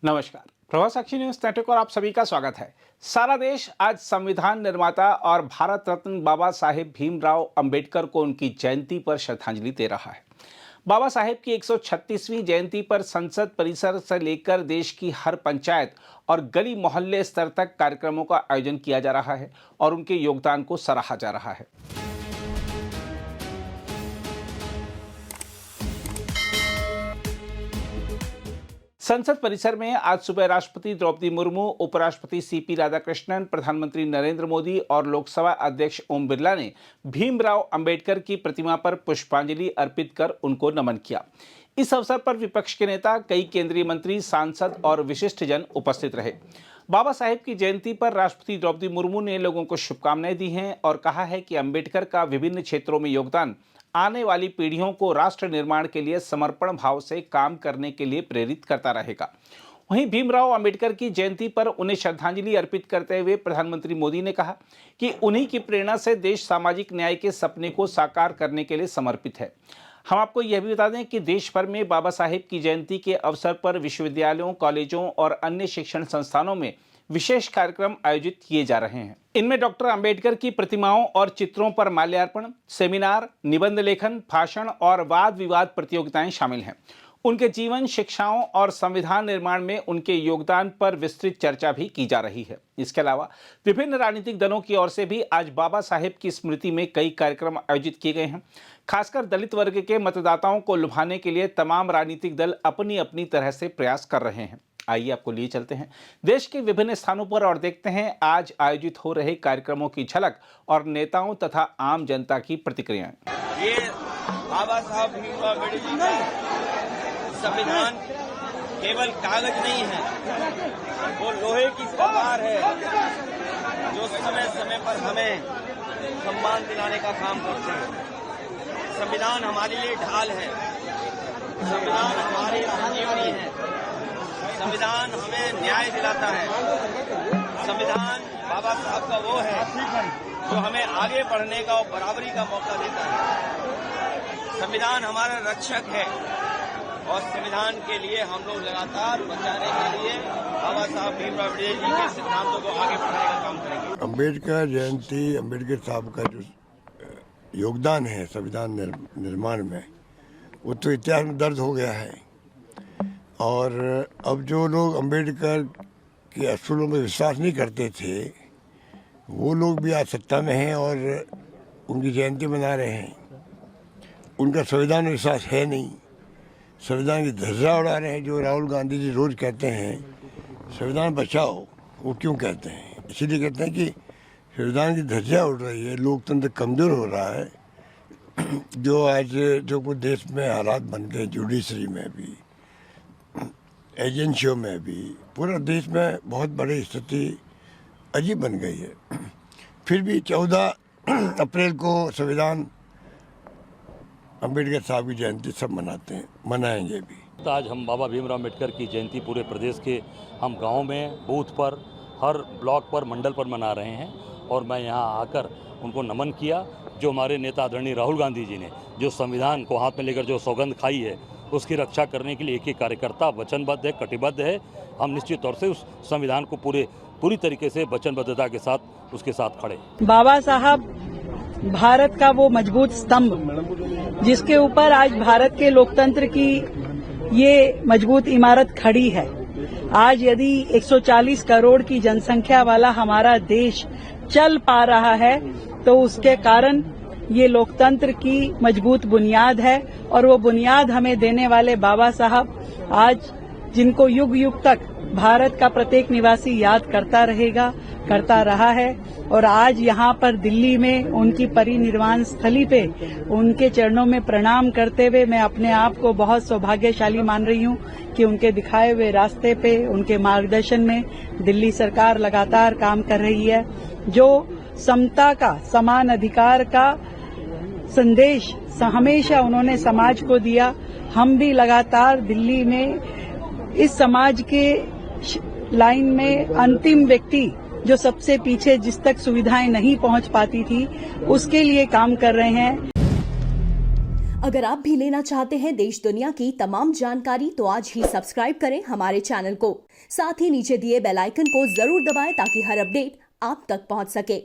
नमस्कार, प्रभात साक्षी news network और आप सभी का स्वागत है। सारा देश आज संविधान निर्माता और भारत रत्न बाबा साहेब भीमराव अंबेडकर को उनकी जयंती पर श्रद्धांजलि दे रहा है। बाबा साहेब की 136वीं जयंती पर संसद परिसर से लेकर देश की हर पंचायत और गली मोहल्ले स्तर तक कार्यक्रमों का आयोजन किया जा रहा है और उनके योगदान को सराहा जा रहा है। संसद परिसर में आज सुबह राष्ट्रपति द्रौपदी मुर्मू, उपराष्ट्रपति सीपी राधाकृष्णन, प्रधानमंत्री नरेंद्र मोदी और लोकसभा अध्यक्ष ओम बिरला ने भीमराव अंबेडकर की प्रतिमा पर पुष्पांजलि अर्पित कर उनको नमन किया। इस अवसर पर विपक्ष के नेता, कई केंद्रीय मंत्री, सांसद और विशिष्ट जन उपस्थित रहे। बाबा साहेब की जयंती पर राष्ट्रपति द्रौपदी मुर्मू ने लोगों को शुभकामनाएं दी हैं और कहा है कि अंबेडकर का विभिन्न क्षेत्रों में योगदान आने वाली पीढ़ियों को राष्ट्र निर्माण के लिए समर्पण भाव से काम करने के लिए प्रेरित करता रहेगा। वहीं भीमराव अंबेडकर की जयंती पर उन्हें श्रद्धांजलि अर्पित करते हुए प्रधानमंत्री मोदी ने कहा कि उन्हीं की प्रेरणा से देश सामाजिक न्याय के सपने को साकार करने के लिए समर्पित है। हम आपको यह भी बता दें कि देश भर में बाबा साहेब की जयंती के अवसर पर विश्वविद्यालयों, कॉलेजों और अन्य शिक्षण संस्थानों में विशेष कार्यक्रम आयोजित किए जा रहे हैं। इनमें डॉक्टर अंबेडकर की प्रतिमाओं और चित्रों पर माल्यार्पण, सेमिनार, निबंध लेखन, भाषण और वाद विवाद प्रतियोगिताएं शामिल हैं। उनके जीवन, शिक्षाओं और संविधान निर्माण में उनके योगदान पर विस्तृत चर्चा भी की जा रही है। इसके अलावा विभिन्न राजनीतिक दलों की ओर से भी आज बाबा साहेब की स्मृति में कई कार्यक्रम आयोजित किए गए हैं। खासकर दलित वर्ग के मतदाताओं को लुभाने के लिए तमाम राजनीतिक दल अपनी अपनी तरह से प्रयास कर रहे हैं। आइए आपको लिए चलते हैं देश के विभिन्न स्थानों पर और देखते हैं आज आयोजित हो रहे कार्यक्रमों की झलक और नेताओं तथा आम जनता की प्रतिक्रियाएं। ये बाबा साहब भीमराव अम्बेडकर जी का संविधान केवल कागज नहीं है, वो लोहे की तलवार है जो समय समय पर हमें सम्मान दिलाने का काम करते हैं। संविधान हमारे लिए ढाल है, संविधान हमारी संजीवनी है, संविधान हमें न्याय दिलाता है। संविधान बाबा साहब का वो है जो हमें आगे बढ़ने का और बराबरी का मौका देता है। संविधान हमारा रक्षक है और संविधान के लिए हम लोग लगातार बचाने के लिए बाबा साहब भीमराव अम्बेडकर जी के सिद्धांतों को आगे बढ़ाने का काम करेंगे। अंबेडकर जयंती, अंबेडकर साहब का जो योगदान है संविधान निर्माण में, वो तो इतिहास में दर्ज हो गया है। और अब जो लोग अंबेडकर के असूलों में विश्वास नहीं करते थे, वो लोग भी आज सत्ता में हैं और उनकी जयंती मना रहे हैं। उनका संविधान में विश्वास है नहीं, संविधान की धज्जियां उड़ा रहे हैं। जो राहुल गांधी जी रोज कहते हैं संविधान बचाओ, वो क्यों कहते हैं? इसीलिए कहते हैं कि संविधान की धज्जियां उड़ रही है, लोकतंत्र कमजोर हो रहा है। जो आज जो कुछ देश में हालात बन गए, जुडिशरी में भी, एजेंसियों में भी, पूरा देश में बहुत बड़ी स्थिति अजीब बन गई है। फिर भी 14 अप्रैल को संविधान, अंबेडकर साहब की जयंती सब मनाते हैं, मनाएंगे भी। तो आज हम बाबा भीमराव अम्बेडकर की जयंती पूरे प्रदेश के हम गाँव में, बूथ पर, हर ब्लॉक पर, मंडल पर मना रहे हैं और मैं यहाँ आकर उनको नमन किया। जो हमारे नेता आदरणीय राहुल गांधी जी ने जो संविधान को हाथ में लेकर जो सौगंध खाई है, उसकी रक्षा करने के लिए एक एक कार्यकर्ता वचनबद्ध है, कटिबद्ध है। हम निश्चित तौर से उस संविधान को पूरी तरीके से वचनबद्धता के साथ उसके साथ खड़े। बाबा साहब भारत का वो मजबूत स्तंभ जिसके ऊपर आज भारत के लोकतंत्र की ये मजबूत इमारत खड़ी है। आज यदि 140 करोड़ की जनसंख्या वाला हमारा देश चल पा रहा है तो उसके कारण ये लोकतंत्र की मजबूत बुनियाद है और वो बुनियाद हमें देने वाले बाबा साहब आज जिनको युग युग तक भारत का प्रत्येक निवासी याद करता रहेगा, करता रहा है। और आज यहाँ पर दिल्ली में उनकी परिनिर्वाण स्थली पे उनके चरणों में प्रणाम करते हुए मैं अपने आप को बहुत सौभाग्यशाली मान रही हूँ कि उनके दिखाए हुए रास्ते पे, उनके मार्गदर्शन में दिल्ली सरकार लगातार काम कर रही है। जो समता का, समान अधिकार का संदेश हमेशा उन्होंने समाज को दिया, हम भी लगातार दिल्ली में इस समाज के लाइन में अंतिम व्यक्ति जो सबसे पीछे, जिस तक सुविधाएं नहीं पहुंच पाती थी, उसके लिए काम कर रहे हैं। अगर आप भी लेना चाहते हैं देश दुनिया की तमाम जानकारी तो आज ही सब्सक्राइब करें हमारे चैनल को। साथ ही नीचे दिए बेल आइकन को जरूर दबाएं ताकि हर अपडेट आप तक पहुंच सके।